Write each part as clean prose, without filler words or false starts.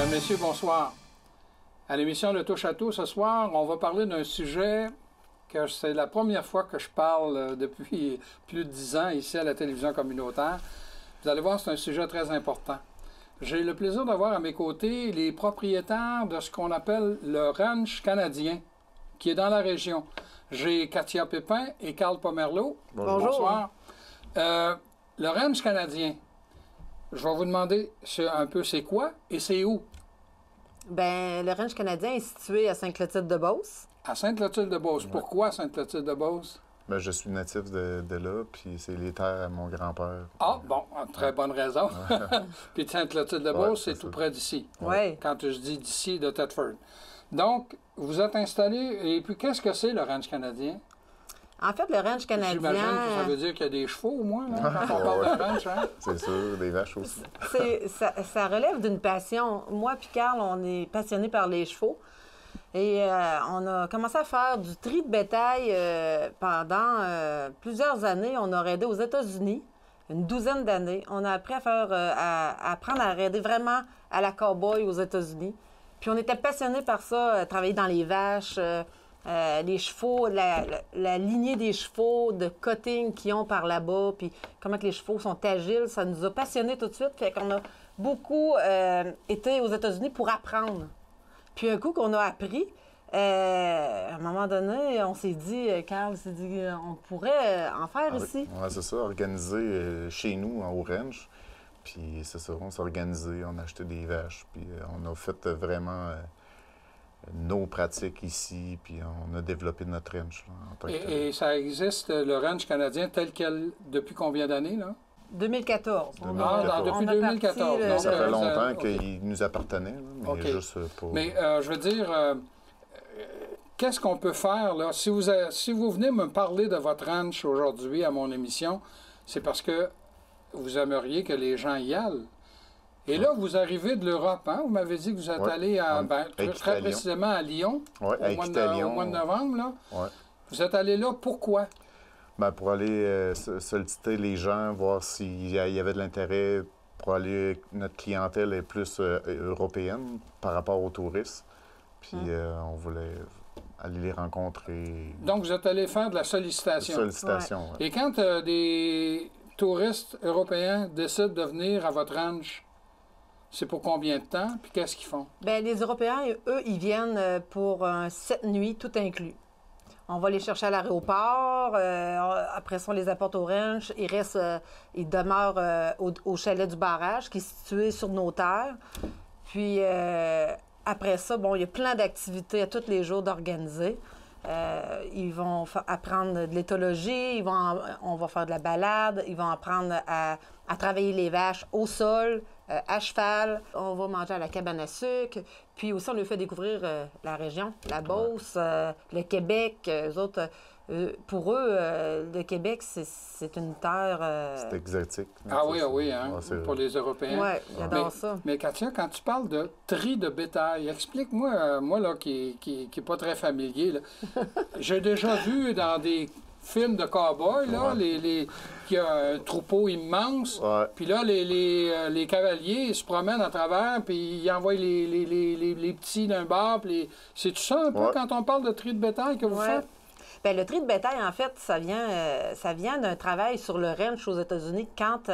Mesdames, Messieurs, bonsoir. À l'émission de Touche à tout, ce soir, on va parler d'un sujet que c'est la première fois que je parle depuis plus de 10 ans ici à la télévision communautaire. Vous allez voir, c'est un sujet très important. J'ai le plaisir d'avoir à mes côtés les propriétaires de ce qu'on appelle le ranch canadien, qui est dans la région. J'ai Katia Pépin et Carl Pomerleau. Bonjour. Bonsoir. Le ranch canadien, je vais vous demander un peu c'est quoi et c'est où? Bien, le ranch canadien est situé à Sainte-Clotilde-de-Beauce. À Sainte-Clotilde-de-Beauce. Ouais. Pourquoi à Sainte-Clotilde-de-Beauce? Ben, je suis natif de là, puis c'est les terres à mon grand-père. Ah, bon, très bonne raison. Puis Sainte-Clotilde-de-Beauce, Ouais, c'est c'est tout ça. près d'ici. Oui. Quand je dis d'ici, de Thetford. Donc, vous êtes installé, et puis qu'est-ce que c'est le ranch canadien? En fait, le ranch canadien, J'imagine que ça veut dire qu'il y a des chevaux au moins, là, quand on parle de ranch, hein? C'est sûr, des vaches aussi. ça relève d'une passion. Moi et Carl, on est passionnés par les chevaux. Et on a commencé à faire du tri de bétail pendant plusieurs années. On a raidé aux États-Unis, une douzaine d'années. On a appris à apprendre à raider vraiment à la cow-boy aux États-Unis. Puis on était passionnés par ça, travailler dans les vaches, les chevaux, la lignée des chevaux, de cutting qu'ils ont par là-bas, puis comment que les chevaux sont agiles. Ça nous a passionnés tout de suite. Fait qu'on a beaucoup été aux États-Unis pour apprendre. Puis un coup qu'on a appris, à un moment donné, on s'est dit, Carl s'est dit, on pourrait en faire ici. Ouais, c'est ça, organisé chez nous, au ranch. Puis c'est ça, on s'est organisé, on a acheté des vaches, puis on a fait vraiment nos pratiques ici, puis on a développé notre ranch. Là, en tant que tel. Et ça existe, le ranch canadien, tel quel, depuis combien d'années, là? 2014. Depuis 2014. Donc, Ça fait longtemps OK. qu'il nous appartenait, là, mais OK. juste pour... Mais je veux dire, qu'est-ce qu'on peut faire, là? Si vous venez me parler de votre ranch aujourd'hui à mon émission, c'est parce que vous aimeriez que les gens y aillent. Et là, vous arrivez de l'Europe, hein? Vous m'avez dit que vous êtes Ouais. allé à, très Équité à Lyon. précisément à Lyon, Ouais, à au mois Équité à Lyon. de novembre, là. Ouais. Vous êtes allé là, pourquoi? Ben, pour aller solliciter les gens, voir s'il y avait de l'intérêt pour aller... Notre clientèle est plus européenne par rapport aux touristes. Puis on voulait aller les rencontrer. Donc, vous êtes allé faire de la sollicitation. Sollicitation, ouais. Et quand des touristes européens décident de venir à votre ranch, c'est pour combien de temps? Puis qu'est-ce qu'ils font? Bien, les Européens, eux, ils viennent pour 7 nuits, tout inclus. On va les chercher à l'aéroport. Après ça, on les apporte au ranch. Ils demeurent au chalet du barrage, qui est situé sur nos terres. Puis, après ça, bon, il y a plein d'activités à tous les jours d'organiser. Ils vont apprendre de l'éthologie, on va faire de la balade, ils vont apprendre à travailler les vaches au sol, à cheval. On va manger à la cabane à sucre. Puis aussi, on leur fait découvrir la région, la Beauce, le Québec. Eux autres, pour eux, le Québec, c'est une terre... C'est exotique. Ah oui, hein, Ouais, c'est- pour les Européens. Oui, ils adorent ça. Mais Katia, quand tu parles de tri de bétail, explique-moi, moi là, qui est pas très familier, là, j'ai déjà vu dans des films de cow-boys, là, Ouais. qu'il y a un troupeau immense, Ouais. puis là, les cavaliers ils se promènent à travers, puis ils envoient les petits d'un bar, puis c'est tout ça un peu Ouais. quand on parle de tri de bétail que vous Ouais. faites? Bien, le tri de bétail, en fait, ça vient d'un travail sur le ranch aux États-Unis quand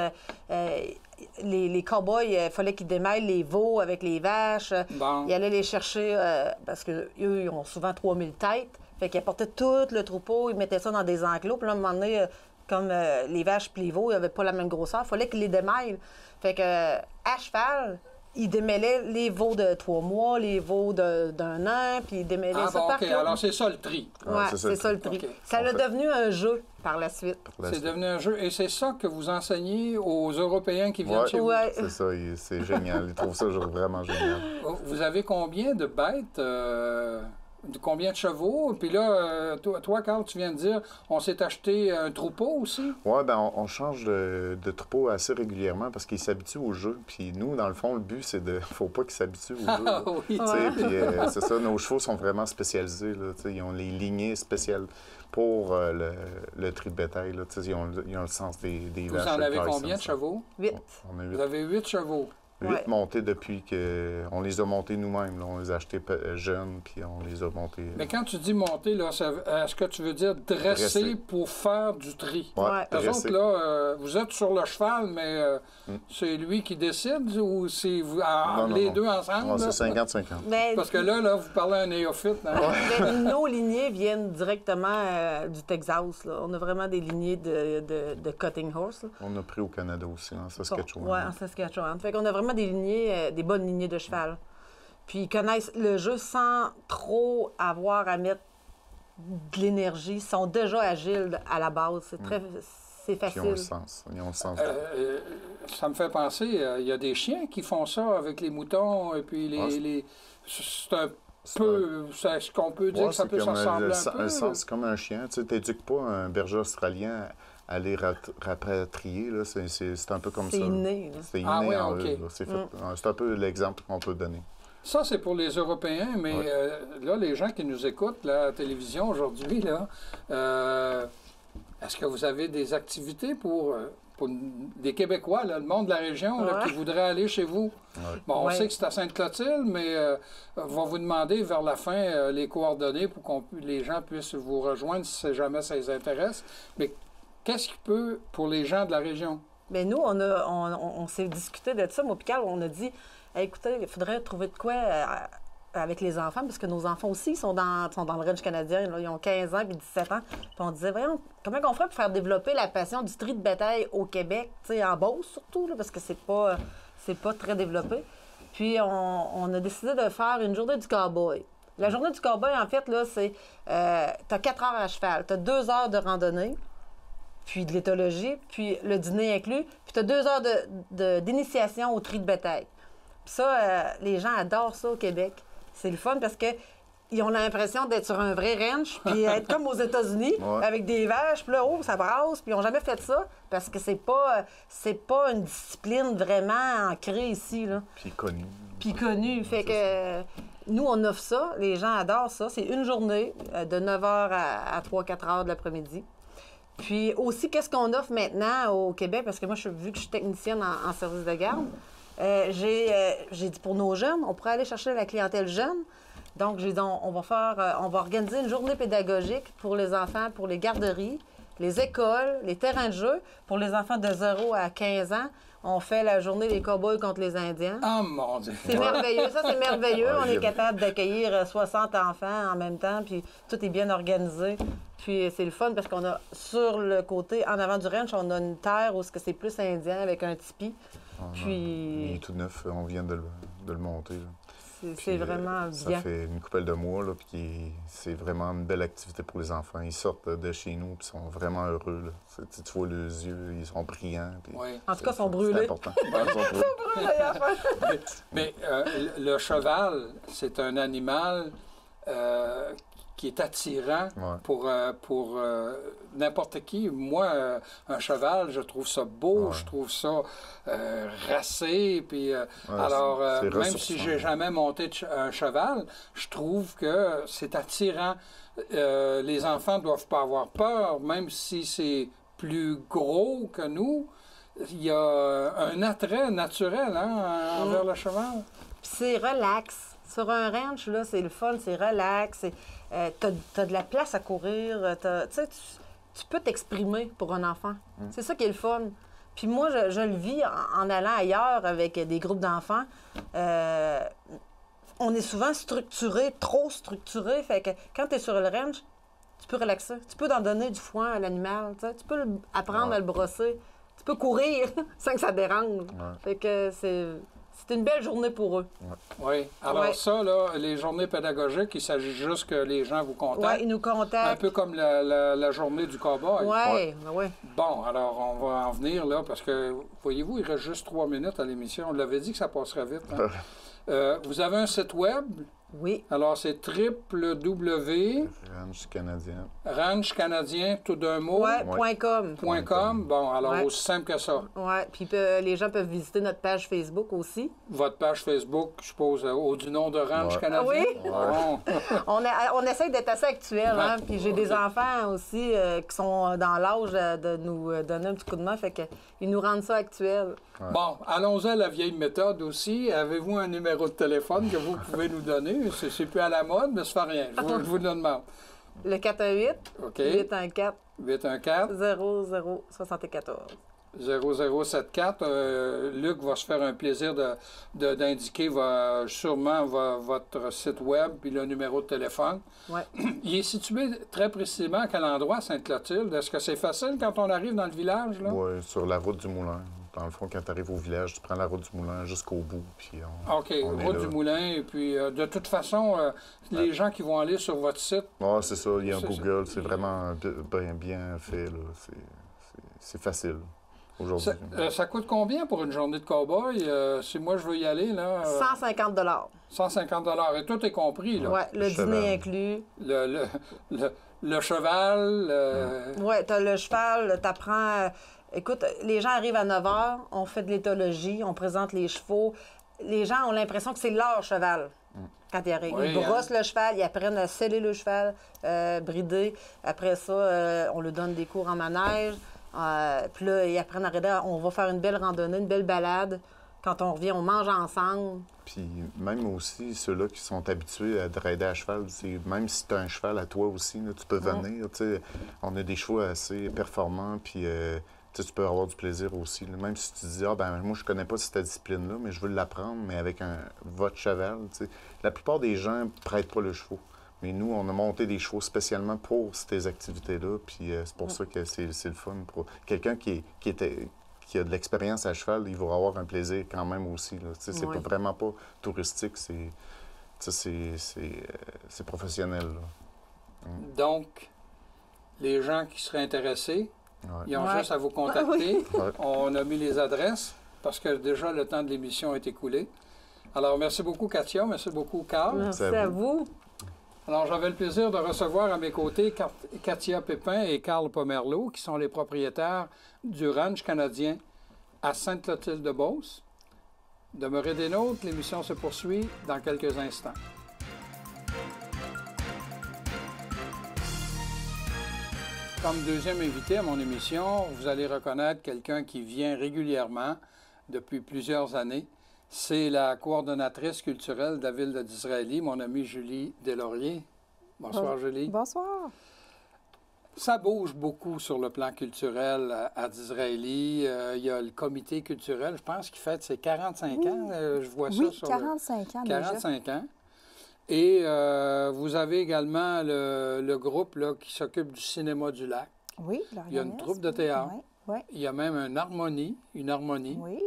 les cow-boys, il fallait qu'ils démêlent les veaux avec les vaches. Bon. Ils allaient les chercher parce qu'eux, ils ont souvent 3000 têtes. Fait qu'ils apportaient tout le troupeau, ils mettaient ça dans des enclos. Puis là, à un moment donné, comme les vaches et les veaux, ils n'avaient pas la même grosseur, il fallait qu'ils les démêlent. Fait que à cheval, ils démêlaient les veaux de 3 mois, les veaux d'un an, puis ils démêlaient Ah ça bon, par OK, clos. alors c'est ça le tri. Ouais, Ouais, c'est ça le tri. OK. Ça On l'a fait- devenu un jeu par la suite. C'est devenu un jeu. Et c'est ça que vous enseignez aux Européens qui viennent Ouais, chez vous? Ouais. c'est ça, c'est génial. Ils trouvent ça vraiment génial. Vous avez combien de bêtes? De combien de chevaux? Puis là, toi, Carl, tu viens de dire, on s'est acheté un troupeau aussi? Ouais, ben on change de troupeau assez régulièrement parce qu'ils s'habituent au jeu. Puis nous, dans le fond, le but, c'est de... Faut pas qu'ils s'habituent au jeu. Ah là. oui. Tu sais, puis c'est ça, nos chevaux sont vraiment spécialisés. Là, tu sais, ils ont les lignées spéciales pour le tri de bétail. Là, tu sais, ils ont le sens des Vous vaches. en le avez Tyson, combien de ça. chevaux? 8. On a Vous 8. avez 8 chevaux. 8 Ouais. montés depuis que... On les a montés nous-mêmes. Là. On les a achetés jeunes, puis on les a montés. Mais quand tu dis monter, là, est-ce que tu veux dire dresser pour faire du tri? Ouais, Ouais. Par dressés. exemple, là, vous êtes sur le cheval, mais c'est lui qui décide ou c'est vous, Non, les non. deux ensemble? Non, là? c'est 50-50. Mais, Parce que là, vous parlez à un néophyte. Hein? mais nos lignées viennent directement du Texas. Là. On a vraiment des lignées de cutting horse. Là. On a pris au Canada aussi, en Saskatchewan. Oui, en Saskatchewan. Fait qu'on a vraiment des lignées, des bonnes lignées de cheval. Puis ils connaissent le jeu sans trop avoir à mettre de l'énergie. Ils sont déjà agiles à la base. C'est c'est Puis ils ont le facile. sens. Ils ont le sens. Ça me fait penser, il y a des chiens qui font ça avec les moutons et puis c'est un peu, ce qu'on peut dire Ouais, que ça c'est peut se comme ressembler un peu. le sens, c'est comme un chien. Tu n'éduques pas un berger australien à les rapatrier. Là. C'est un peu comme ça. C'est inné. Là. C'est inné Ah ouais, en ok. eux. C'est un peu l'exemple qu'on peut donner. Ça, c'est pour les Européens, mais Ouais. là, les gens qui nous écoutent là, à la télévision aujourd'hui, là, est-ce que vous avez des activités pour des Québécois, là, le monde de la région, là, Ouais. qui voudraient aller chez vous? Ouais. Bon, on Ouais. sait que c'est à Sainte-Clotilde, mais on va vous demander vers la fin les coordonnées pour que les gens puissent vous rejoindre si jamais ça les intéresse. Mais qu'est-ce qui peut pour les gens de la région? Mais nous, on s'est discuté de ça. Moi, puis Carl, on a dit, hey, écoutez, il faudrait trouver de quoi avec les enfants, parce que nos enfants aussi sont dans le ranch canadien. Là, ils ont 15 ans puis 17 ans. Puis on disait, voyons, comment on ferait pour faire développer la passion du tri de bétail au Québec, tu sais, en Beauce surtout, là, parce que c'est pas très développé. Puis on a décidé de faire une journée du cowboy. La journée du cowboy, en fait, là, c'est, t'as 4 heures à cheval, t'as 2 heures de randonnée, puis de l'éthologie, puis le dîner inclus, puis tu as 2 heures d'initiation au tri de bétail. Puis ça, les gens adorent ça au Québec. C'est le fun parce que ils ont l'impression d'être sur un vrai ranch, puis être comme aux États-Unis, Ouais. avec des vaches, puis là, oh, ça brasse, puis ils n'ont jamais fait ça, parce que c'est pas une discipline vraiment ancrée ici, là, Puis connu. puis connue. Fait que nous, on offre ça, les gens adorent ça. C'est une journée de 9 h à 3-4 heures de l'après-midi. Puis aussi, qu'est-ce qu'on offre maintenant au Québec? Parce que moi, vu que je suis technicienne en service de garde, j'ai dit pour nos jeunes, on pourrait aller chercher la clientèle jeune. Donc, j'ai dit, on va organiser une journée pédagogique pour les enfants, pour les garderies, les écoles, les terrains de jeu. Pour les enfants de 0 à 15 ans, on fait la journée des cow-boys contre les Indiens. Oh mon Dieu! C'est merveilleux, ça c'est merveilleux. Ouais, On est j'aime. capable d'accueillir 60 enfants en même temps, puis tout est bien organisé. Puis c'est le fun parce qu'on a sur le côté, en avant du ranch, on a une terre où c'est plus indien avec un tipi. Il Puis est tout neuf. On vient de le monter. Là. c'est Puis, vraiment ça bien. fait une couple de mois, là, puis c'est vraiment une belle activité pour les enfants. Ils sortent de chez nous, puis sont vraiment heureux. Là. Tu vois leurs yeux, ils sont brillants. Puis Oui. En tout cas, ils sont c'est brûlés. important. Ouais, ils sont brûlés. Mais le cheval, c'est un animal qui est attirant Ouais. pour n'importe qui. Moi, un cheval, je trouve ça beau, Ouais. je trouve ça racé. Puis, alors, c'est même ressourçant. si j'ai jamais monté un cheval, je trouve que c'est attirant. Les enfants ne doivent pas avoir peur, même si c'est plus gros que nous. Il y a un attrait naturel envers le cheval. Puis c'est relax. Sur un ranch, là, c'est le fun, c'est relax. T'as de la place à courir. Tu sais, tu peux t'exprimer pour un enfant. C'est ça qui est le fun. Puis moi, je le vis en allant ailleurs avec des groupes d'enfants. On est souvent structuré, trop structuré. Fait que quand tu es sur le ranch, tu peux relaxer. Tu peux en donner du foin à l'animal. Tu sais. Tu peux apprendre à le brosser. Tu peux courir sans que ça dérange. Fait que c'est une belle journée pour eux. Oui. Alors Ouais. ça, là, les journées pédagogiques, il s'agit juste que les gens vous contactent. Oui, ils nous Un contactent. peu comme la journée du cowboy. Oui, oui. Bon, alors on va en venir là, parce que, voyez-vous, il reste juste 3 minutes à l'émission. On l'avait dit que ça passerait vite. Hein? Vous avez un site web, Oui. Alors, c'est www. Ranch canadien. Ranch canadien, tout d'un mot. Ouais, .com. .com. Bon, alors Ouais. aussi simple que ça. Oui, puis les gens peuvent visiter notre page Facebook aussi. Votre page Facebook, je suppose, du nom de Ranch canadien. Oui. Bon. On essaie d'être assez actuel, hein? Puis j'ai des enfants aussi qui sont dans l'âge de nous donner un petit coup de main, fait qu'ils nous rendent ça actuel. Ouais. Bon, allons-y à la vieille méthode aussi. Avez-vous un numéro de téléphone que vous pouvez nous donner? C'est plus à la mode, mais ça fait rien. Je vous le demande. Le 418 OK. 814 814 0074. 0074. Luc va se faire un plaisir d'indiquer sûrement votre site web puis le numéro de téléphone. Ouais. Il est situé très précisément à quel endroit, Sainte-Clotilde? Est-ce que c'est facile quand on arrive dans le village? Oui, sur la route du Moulin. Dans le fond, quand tu arrives au village, tu prends la route du Moulin jusqu'au bout. Puis OK, route du Moulin. Et puis, de toute façon, les gens qui vont aller sur votre site... Ah, c'est ça. Il y a un Google. C'est vraiment bien fait. C'est facile aujourd'hui. Ça coûte combien pour une journée de cow-boy? Si moi, je veux y aller, là... 150 150 et tout est compris, là. Oui, le cheval. dîner inclus. Le cheval... Oui, tu as le cheval, tu apprends... Écoute, les gens arrivent à 9 h, on fait de l'éthologie, on présente les chevaux. Les gens ont l'impression que c'est leur cheval quand ils arrivent. Oui, Ils brossent le cheval, ils apprennent à sceller le cheval, brider. Après ça, on leur donne des cours en manège. Puis là, ils apprennent à rider. On va faire une belle randonnée, une belle balade. Quand on revient, on mange ensemble. Puis même aussi, ceux-là qui sont habitués à rider à cheval, même si tu as un cheval à toi aussi, là, tu peux venir. On a des chevaux assez performants, puis tu peux avoir du plaisir aussi. Là. Même si tu dis, moi, je connais pas cette discipline-là, mais je veux l'apprendre, mais avec votre cheval. La plupart des gens ne prêtent pas le cheval. Mais nous, on a monté des chevaux spécialement pour ces activités-là, puis c'est pour ça que c'est le fun. Pour quelqu'un qui a de l'expérience à cheval, il va avoir un plaisir quand même aussi. C'est vraiment pas touristique, c'est professionnel. Là. Donc, les gens qui seraient intéressés, ils ont juste à vous contacter. Ouais. On a mis les adresses parce que déjà le temps de l'émission est écoulé. Alors, merci beaucoup, Katia. Merci beaucoup, Carl. Merci à vous. Alors, j'avais le plaisir de recevoir à mes côtés Katia Pépin et Carl Pomerleau, qui sont les propriétaires du Ranch canadien à Sainte-Clotilde-de-Beauce. Demeurez des nôtres, l'émission se poursuit dans quelques instants. Comme deuxième invité à mon émission, vous allez reconnaître quelqu'un qui vient régulièrement depuis plusieurs années. C'est la coordonnatrice culturelle de la ville de Disraeli, mon amie Julie Deslauriers. Bonsoir, Julie. Bonsoir. Ça bouge beaucoup sur le plan culturel à Disraeli. Il y a le comité culturel, je pense, qui fête ses 45 ans. Je vois ça sur 45 ans déjà. 45 ans. Et vous avez également le groupe là, qui s'occupe du cinéma du lac. Oui, il y a une troupe de théâtre. Oui. Il y a même une harmonie oui.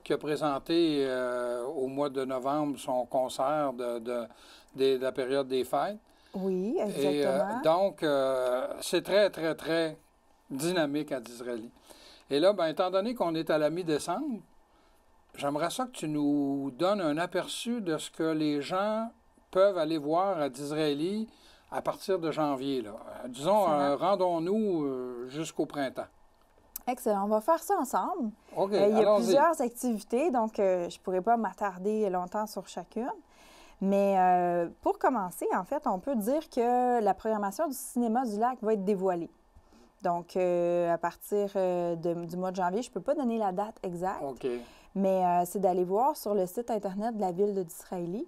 Qui a présenté au mois de novembre son concert de la période des fêtes. Oui, exactement. Et, donc, c'est très, très, très dynamique à Disraeli. Et là, étant donné qu'on est à la mi-décembre, j'aimerais ça que tu nous donnes un aperçu de ce que les gens peuvent aller voir à Disraeli à partir de janvier. Là. Disons, rendons-nous jusqu'au printemps. Excellent. On va faire ça ensemble. OK, il y a plusieurs activités, donc je ne pourrais pas m'attarder longtemps sur chacune. Mais pour commencer, en fait, on peut dire que la programmation du cinéma du lac va être dévoilée. Donc, à partir du mois de janvier, je ne peux pas donner la date exacte, mais c'est d'aller voir sur le site Internet de la ville de Disraeli,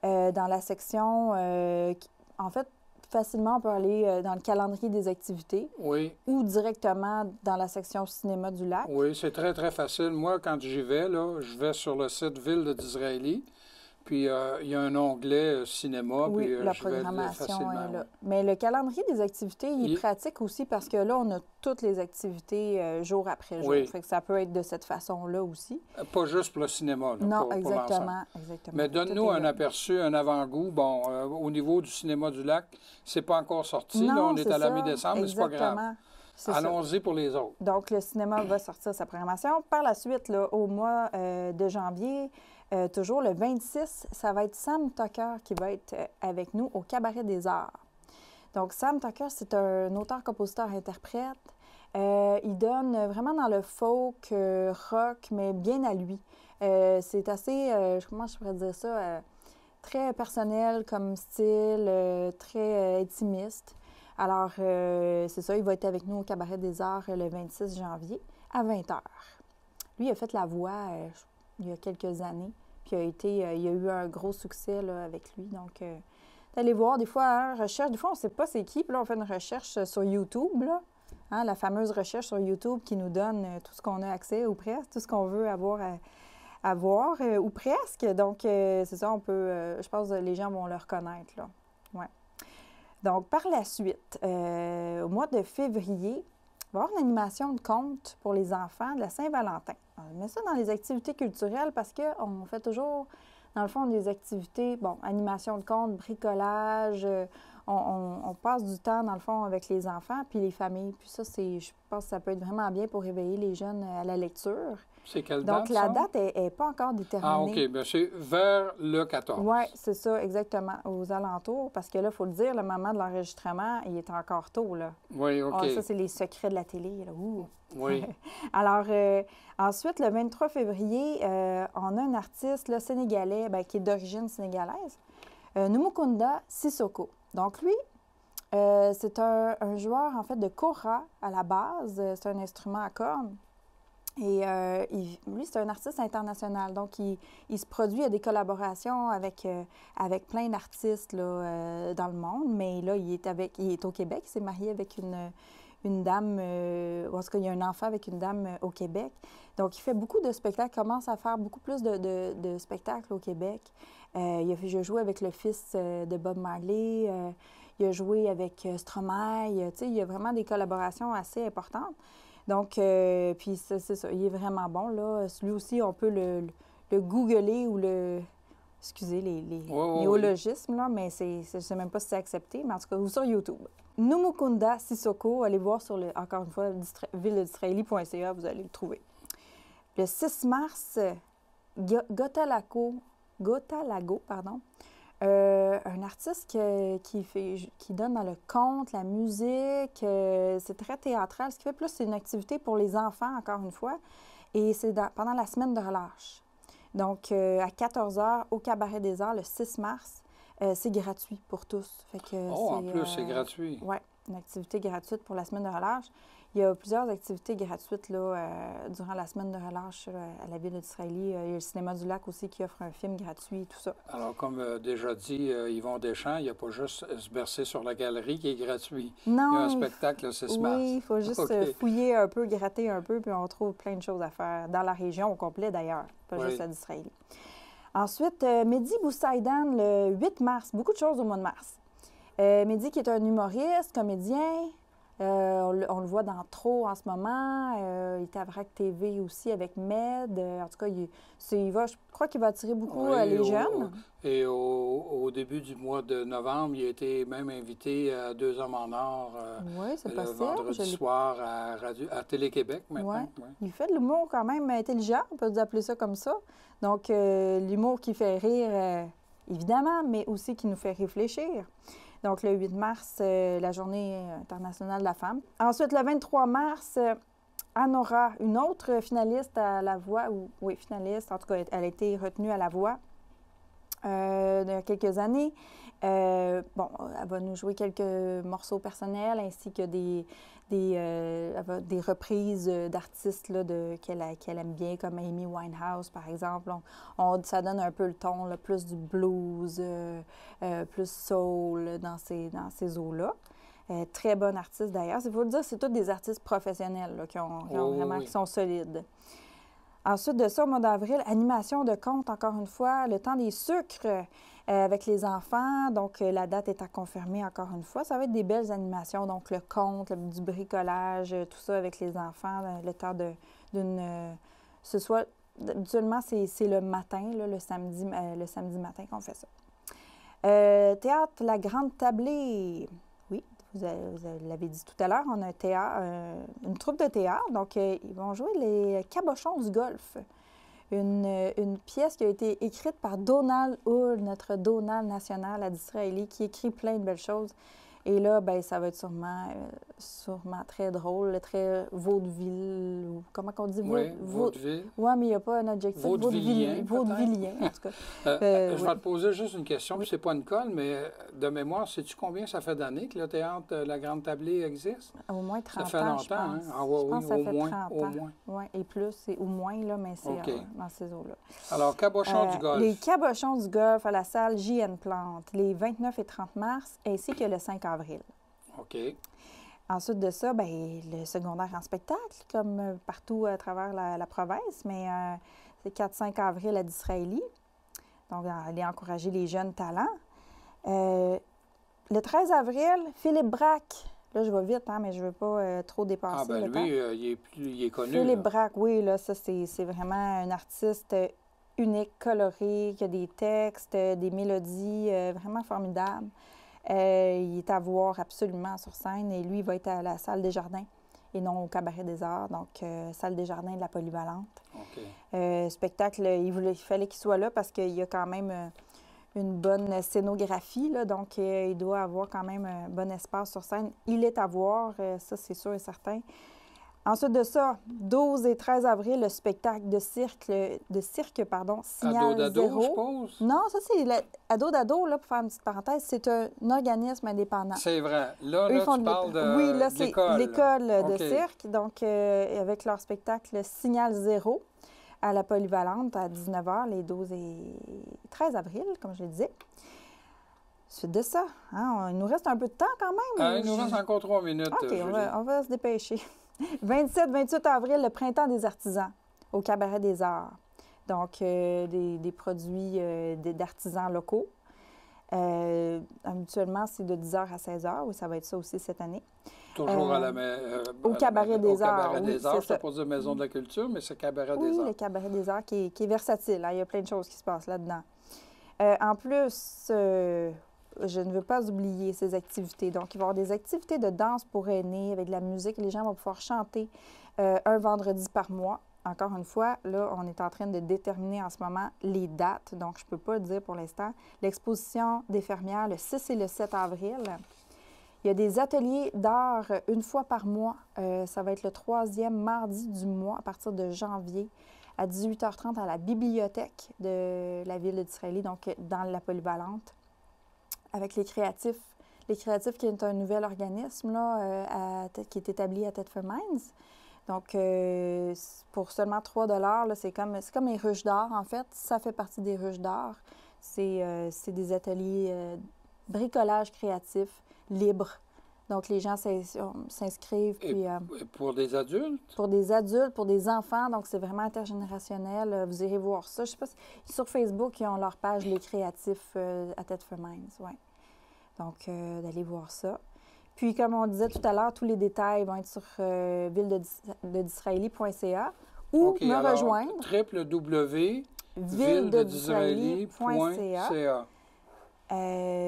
dans la section, en fait, facilement, on peut aller dans le calendrier des activités ou directement dans la section cinéma du lac. Oui, c'est très, très facile. Moi, quand j'y vais, là, je vais sur le site Ville de Disraeli. Puis, il y a un onglet cinéma. Oui, puis, la programmation est là. Mais le calendrier des activités, il est pratique aussi parce que là, on a toutes les activités jour après jour. Fait que ça peut être de cette façon-là aussi. Pas juste pour le cinéma. Là, non, pour exactement. Mais donne-nous un aperçu, un avant-goût. Bon, au niveau du cinéma du lac, c'est pas encore sorti. Non, là, on est à la mi-décembre, mais c'est pas grave. C'est ça. Allons-y pour les autres. Donc, le cinéma va sortir sa programmation. Par la suite, là, au mois de janvier, toujours le 26, ça va être Sam Tucker qui va être avec nous au Cabaret des Arts. Donc, Sam Tucker, c'est un auteur, compositeur, interprète. Il donne vraiment dans le folk, rock, mais bien à lui. C'est assez, comment je pourrais dire ça, très personnel comme style, très intimiste. Alors, c'est ça, il va être avec nous au Cabaret des Arts le 26 janvier à 20h. Lui, il a fait la voix il y a quelques années, puis il a eu un gros succès là, avec lui. Donc, allez voir, des fois, hein, recherche, des fois, on ne sait pas c'est qui, puis là, on fait une recherche sur YouTube, là, hein, la fameuse recherche sur YouTube qui nous donne tout ce qu'on a accès, ou presque, tout ce qu'on veut avoir à voir, ou presque. Donc, c'est ça, on peut, je pense que les gens vont le reconnaître, là. Ouais. Donc, par la suite, au mois de février, il va y avoir une animation de conte pour les enfants de la Saint-Valentin. On met ça dans les activités culturelles parce qu'on fait toujours, dans le fond, des activités, bon, animation de conte, bricolage, on passe du temps, dans le fond, avec les enfants puis les familles. Puis ça, je pense que ça peut être vraiment bien pour réveiller les jeunes à la lecture. C'est quelle date, donc, la date n'est pas encore déterminée. Ah, OK. Bien, c'est vers le 14. Oui, c'est ça, exactement, aux alentours. Parce que là, il faut le dire, le moment de l'enregistrement, il est encore tôt, là. Oui, OK. Ça, c'est les secrets de la télé, là. Ouh. Oui. Alors, ensuite, le 23 février, on a un artiste là, sénégalais, qui est d'origine sénégalaise, Numukunda Sissoko. Donc, lui, c'est un joueur, en fait, de kora à la base. C'est un instrument à cordes. Et lui, c'est un artiste international. Donc, il se produit à des collaborations avec plein d'artistes là, dans le monde. Mais là, il est au Québec. Il s'est marié avec une dame, en tout cas, il y a un enfant avec une dame au Québec. Donc, il fait beaucoup de spectacles, commence à faire beaucoup plus de spectacles au Québec. Il a joué avec le fils de Bob Marley. Il a joué avec Stromae. Tu sais, il y a vraiment des collaborations assez importantes. Donc, puis c'est ça, il est vraiment bon, là. Lui aussi, on peut le googler ou excusez les néologismes, là, mais je ne sais même pas si c'est accepté, mais en tout cas, ou sur YouTube. Numukunda Sissoko, allez voir sur, encore une fois, ville-de-disraeli.ca, vous allez le trouver. Le 6 mars, Gotalago, un artiste qui donne dans le conte, la musique, c'est très théâtral. Ce qui fait plus, c'est une activité pour les enfants, encore une fois, et c'est pendant la semaine de relâche. Donc, à 14h, au Cabaret des Arts, le 6 mars, c'est gratuit pour tous. Fait que en plus, c'est gratuit. Oui, une activité gratuite pour la semaine de relâche. Il y a plusieurs activités gratuites là, durant la semaine de relâche à la ville d'Israëli. Il y a le Cinéma du Lac aussi qui offre un film gratuit, tout ça. Alors, comme déjà dit Yvon Deschamps, il n'y a pas juste se bercer sur la galerie qui est gratuit. Non, il y a un spectacle le 6 mars. Oui, il faut juste fouiller un peu, gratter un peu, puis on trouve plein de choses à faire, dans la région au complet d'ailleurs, pas juste à d'Israëli. Ensuite, Mehdi Boussaïdan, le 8 mars, beaucoup de choses au mois de mars. Mehdi qui est un humoriste, comédien. On le voit dans Trop en ce moment. Il est à VRAC TV aussi avec Med. En tout cas, je crois qu'il va attirer beaucoup les jeunes. Et au début du mois de novembre, il a été même invité à 2 hommes en or le vendredi soir à Télé-Québec maintenant. Ouais. Il fait de l'humour quand même intelligent, on peut appeler ça comme ça. Donc, l'humour qui fait rire, évidemment, mais aussi qui nous fait réfléchir. Donc, le 8 mars, la Journée internationale de la femme. Ensuite, le 23 mars, Anora, une autre finaliste à La Voix, finaliste, en tout cas, elle a été retenue à La Voix il y a quelques années. Elle va nous jouer quelques morceaux personnels ainsi que des reprises d'artistes qu'elle aime bien, comme Amy Winehouse, par exemple. Ça donne un peu le ton, là, plus du blues, plus soul dans ces eaux-là. Très bonne artiste, d'ailleurs. Il faut le dire, c'est tous des artistes professionnels là, qui sont solides. Ensuite de ça, au mois d'avril, animation de conte, encore une fois, le temps des sucres avec les enfants. Donc, la date est à confirmer, encore une fois. Ça va être des belles animations, donc le conte, du bricolage, tout ça avec les enfants, le temps ce soit, habituellement, c'est le matin, là, le samedi matin qu'on fait ça. Théâtre La Grande Tablée. Oui, vous l'avez dit tout à l'heure, on a un théâtre, une troupe de théâtre. Donc, ils vont jouer les Cabochons du Golfe. Une pièce qui a été écrite par Donald Hull, notre Donald national à Disraeli, qui écrit plein de belles choses. Et là, bien, ça va être sûrement très drôle, très vaudeville, ou comment on dit? Oui, vaudeville. Oui, mais il n'y a pas un adjectif. Vaudevillien, Vaudevillien, en tout cas. Je vais te poser juste une question, puis c'est pas une colle, mais de mémoire, sais-tu combien ça fait d'années que le théâtre La Grande Tablée existe? Au moins 30 ans, ça fait longtemps, je pense. hein? Ah, oui, je pense que ça fait 30 au ans. moins. Oui, et plus, c'est au moins, là, mais c'est OK. dans ces eaux-là. Alors, Cabochon du Golfe. Les Cabochons du Golfe à la salle J.N. Plante, les 29 et 30 mars, ainsi que le 5 avril. OK. Ensuite de ça, bien, le secondaire en spectacle, comme partout à travers la province, mais c'est 4-5 avril à Disraeli. Donc, aller encourager les jeunes talents. Le 13 avril, Philippe Braque. Là, je vais vite, hein, mais je ne veux pas trop dépasser le temps. Il est connu. Philippe là. Braque, oui, là, ça, c'est vraiment un artiste unique, coloré, qui a des textes, des mélodies vraiment formidables. Il est à voir absolument sur scène et lui, il va être à la salle des Jardins et non au Cabaret des Arts, donc salle des Jardins de la Polyvalente. OK. Spectacle, il fallait qu'il soit là parce qu'il y a quand même une bonne scénographie, là, donc il doit avoir quand même un bon espace sur scène. Il est à voir, ça c'est sûr et certain. Ensuite de ça, 12 et 13 avril, le spectacle de cirque, Signal Ado d'ado, Zéro. je suppose? Non, ça c'est Ado d'ado, là, pour faire une petite parenthèse, c'est un organisme indépendant. C'est vrai. Là, Eux tu font parles de Oui, là, c'est l'école de OK. cirque, donc avec leur spectacle Signal Zéro à la Polyvalente à 19h, les 12 et 13 avril, comme je le disais. Suite de ça, hein, il nous reste un peu de temps quand même. Il nous reste encore 3 minutes, OK, Julie. on va se dépêcher. 27-28 avril, le Printemps des artisans au Cabaret des Arts. Donc, des produits d'artisans locaux. Habituellement, c'est de 10h à 16h. Oui, ça va être ça aussi cette année. Toujours au Cabaret des Arts. Cabaret des Oui, Arts, c'est je ça. te pose de Maison de la Culture, mais c'est Cabaret Oui, des Arts. le Cabaret des Arts qui est versatile. Hein. Il y a plein de choses qui se passent là-dedans. En plus, je ne veux pas oublier ces activités. Donc, il va y avoir des activités de danse pour aînés avec de la musique. Les gens vont pouvoir chanter un vendredi par mois. Encore une fois, là, on est en train de déterminer en ce moment les dates. Donc, je ne peux pas le dire pour l'instant. L'exposition des fermières, le 6 et le 7 avril. Il y a des ateliers d'art une fois par mois. Ça va être le 3e mardi du mois à partir de janvier à 18h30 à la bibliothèque de la ville de Disraeli, donc dans la Polyvalente, avec les créatifs. Les créatifs qui est un nouvel organisme là, qui est établi à Thetford Mines. Donc, pour seulement 3 $, c'est comme les ruches d'art, en fait. Ça fait partie des ruches d'art. C'est des ateliers bricolage créatif, libre. Donc, les gens s'inscrivent. Et pour des adultes? Pour des adultes, pour des enfants. Donc, c'est vraiment intergénérationnel. Vous irez voir ça. Je ne sais pas si sur Facebook, ils ont leur page Les Créatifs à Thetford Mines. Ouais. Donc, d'aller voir ça. Puis, comme on disait tout à l'heure, tous les détails vont être sur ville-de-disraeli.ca ou me rejoindre. www.ville-de-disraeli.ca.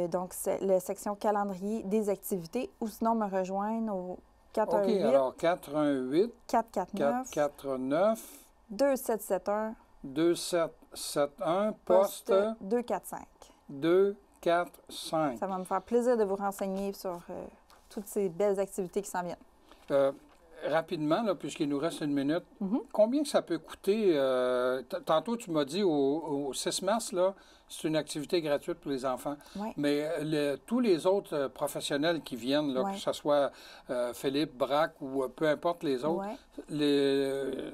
Donc, c'est la section calendrier des activités ou sinon me rejoindre au 418 alors 418 449 449 2771 2771 poste 245. 245. Ça va me faire plaisir de vous renseigner sur toutes ces belles activités qui s'en viennent. Rapidement, là, puisqu'il nous reste une minute, combien ça peut coûter? Tantôt, tu m'as dit au 6 mars, là, c'est une activité gratuite pour les enfants. Ouais. Mais tous les autres professionnels qui viennent, là, Ouais. que ce soit Philippe, Braque ou peu importe les autres, Ouais.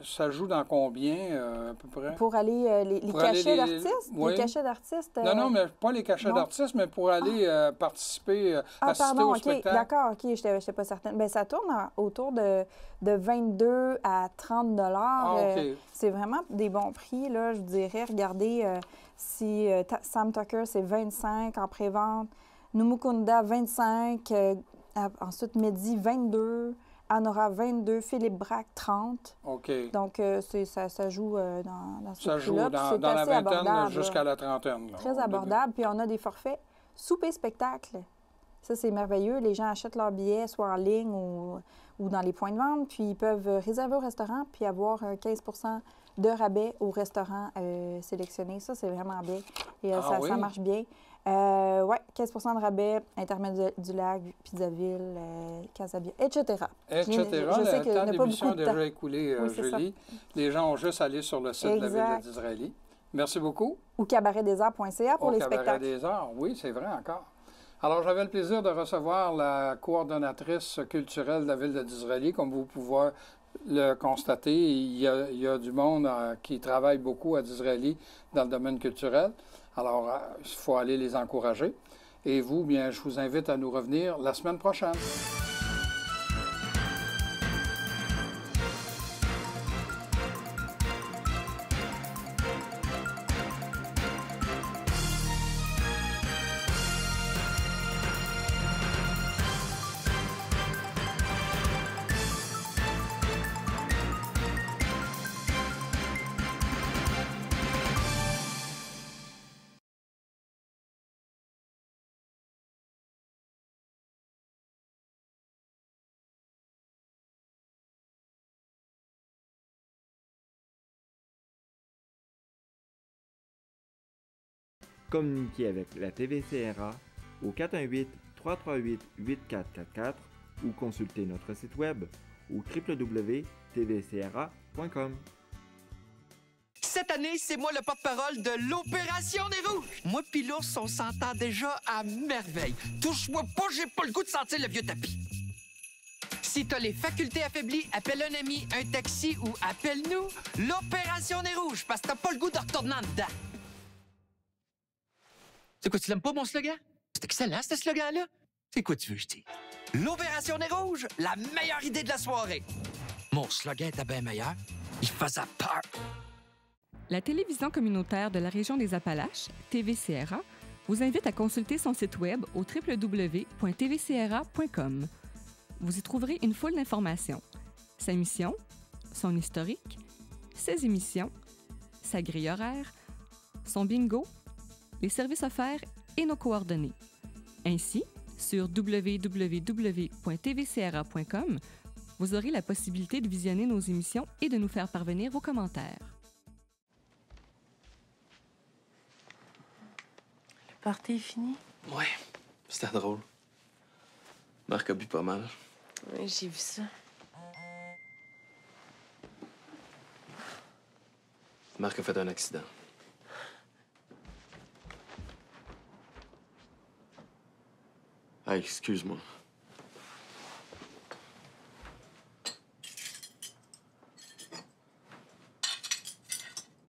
ça joue dans combien à peu près? Pour aller les cachets d'artistes? Oui. Les cachets d'artistes? Non, mais pas les cachets d'artistes, mais pour aller participer, assister au spectacle. D'accord, OK, je n'étais pas certaine. Bien, ça tourne autour de 22 à 30 $. OK. C'est vraiment des bons prix, là, je vous dirais. Regardez, si Sam Tucker, c'est 25 en pré-vente. Numukunda, 25. Ensuite, Mehdi, 22. Anora, 22. Philippe Braque, 30. OK. Donc, ça joue dans ce Ça joue prix-là. dans la assez vingtaine abordable, jusqu'à la trentaine. Là, très abordable. Puis, on a des forfaits souper-spectacle. Ça, c'est merveilleux. Les gens achètent leurs billets soit en ligne ou dans les points de vente, puis ils peuvent réserver au restaurant puis avoir 15 de rabais au restaurant sélectionné. Ça, c'est vraiment bien. Et ça marche bien. Oui, 15 de rabais, Intermède du Lac, Pizzaville, Casabia, etc. Je sais que le temps d'émission est déjà écoulé, oui, Julie. Les gens ont juste à aller sur le site de la Ville d'Israëli. Merci beaucoup. Ou cabaretdesarts.ca pour les spectacles. Cabaret des Arts, oui, c'est vrai encore. Alors, j'avais le plaisir de recevoir la coordonnatrice culturelle de la Ville d'Israëli. Comme vous pouvez le constater, il y a du monde qui travaille beaucoup à Disraeli dans le domaine culturel. Alors, il faut aller les encourager. Et vous, bien, je vous invite à nous revenir la semaine prochaine. Communiquez avec la TVCRA au 418-338-8444 ou consultez notre site web au www.tvcra.com. Cette année, c'est moi le porte-parole de l'Opération des Rouges. Moi pis l'ours, on s'entend déjà à merveille. Touche-moi pas, j'ai pas le goût de sentir le vieux tapis. Si t'as les facultés affaiblies, appelle un ami, un taxi ou appelle-nous l'Opération des Rouges, parce que t'as pas le goût de retourner en dedans. C'est quoi, tu l'aimes pas, mon slogan? C'est excellent, ce slogan-là. C'est quoi tu veux, je dis? L'Opération des Rouges, la meilleure idée de la soirée. Mon slogan était bien meilleur. Il faisait peur. La télévision communautaire de la région des Appalaches, TVCRA, vous invite à consulter son site web au www.tvcra.com. Vous y trouverez une foule d'informations. Sa mission, son historique, ses émissions, sa grille horaire, son bingo, les services offerts et nos coordonnées. Ainsi, sur www.tvcra.com, vous aurez la possibilité de visionner nos émissions et de nous faire parvenir vos commentaires. Le party est fini? Ouais, c'était drôle. Marc a bu pas mal. Oui, j'ai vu ça. Marc a fait un accident. Hey, excuse-moi.